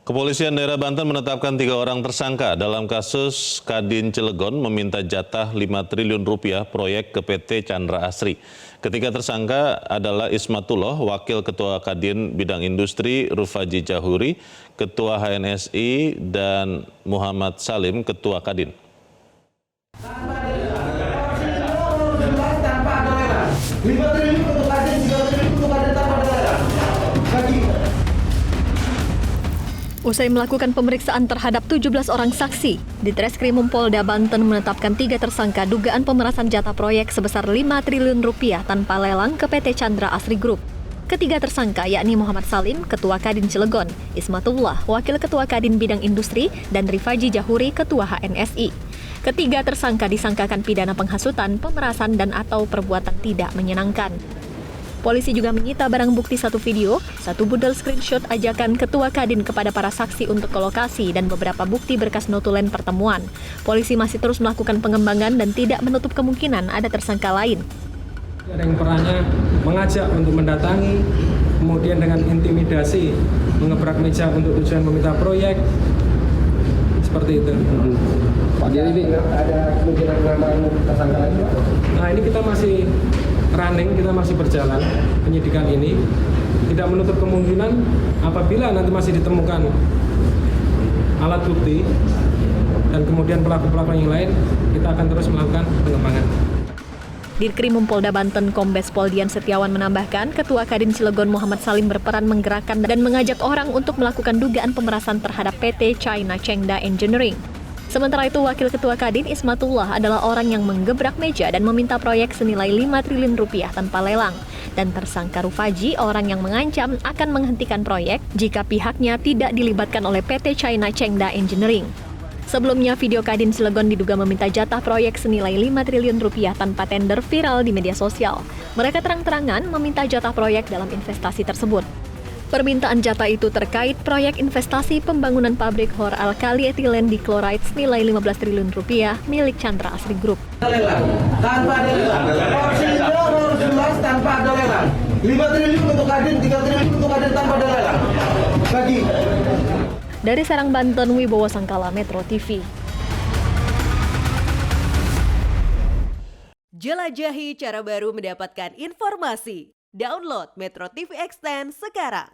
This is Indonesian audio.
Kepolisian daerah Banten menetapkan 3 orang tersangka dalam kasus Kadin Cilegon meminta jatah 5 triliun rupiah proyek ke PT Chandra Asri. Ketiga tersangka adalah Ismatullah, Wakil Ketua Kadin Bidang Industri, Rufaji Jahuri, Ketua HNSI, dan Muhammad Salim, Ketua Kadin. Usai melakukan pemeriksaan terhadap 17 orang saksi, Ditreskrimum Polda Banten menetapkan 3 tersangka dugaan pemerasan jatah proyek sebesar 5 triliun rupiah tanpa lelang ke PT Chandra Asri Group. Ketiga tersangka yakni Muhammad Salim, Ketua Kadin Cilegon, Ismatullah, Wakil Ketua Kadin Bidang Industri, dan Rifaji Jahuri, Ketua HNSI. Ketiga tersangka disangkakan pidana penghasutan, pemerasan, dan atau perbuatan tidak menyenangkan. Polisi juga menyita barang bukti 1 video, 1 bundel screenshot ajakan Ketua Kadin kepada para saksi untuk ke lokasi dan beberapa bukti berkas notulen pertemuan. Polisi masih terus melakukan pengembangan dan tidak menutup kemungkinan ada tersangka lain. Ada yang perannya mengajak untuk mendatangi, kemudian dengan intimidasi mengebrak meja untuk tujuan meminta proyek, seperti itu. Pak, jadi ini ada kemungkinan penambahan tersangka lain? Nah, ini kita masih running, kita masih berjalan penyidikan ini. Tidak menutup kemungkinan apabila nanti masih ditemukan alat bukti dan kemudian pelaku-pelaku yang lain, kita akan terus melakukan pengembangan. Dirkrimum Polda Banten Kombes Pol Dian Setiawan menambahkan, Ketua Kadin Cilegon Muhammad Salim berperan menggerakkan dan mengajak orang untuk melakukan dugaan pemerasan terhadap PT China Chengda Engineering. Sementara itu, Wakil Ketua Kadin Ismatullah adalah orang yang menggebrak meja dan meminta proyek senilai 5 triliun rupiah tanpa lelang. Dan tersangka Rufaji, orang yang mengancam akan menghentikan proyek jika pihaknya tidak dilibatkan oleh PT China Chengda Engineering. Sebelumnya, video Kadin Cilegon diduga meminta jatah proyek senilai 5 triliun rupiah tanpa tender viral di media sosial. Mereka terang-terangan meminta jatah proyek dalam investasi tersebut. Permintaan jatah itu terkait proyek investasi pembangunan pabrik Chlor-Alkali Etilen Dichloride senilai 15 triliun rupiah milik Chandra Asri Group. Tanpa ada lelang. Harus jelas tanpa ada lelang. 5 triliun untuk Kadin, 3 triliun untuk Kadin tanpa ada lelang. Bagi. Dari Serang, Banten, Wibowo Sangkala, Metro TV. Jelajahi cara baru mendapatkan informasi. Download Metro TV Extend sekarang.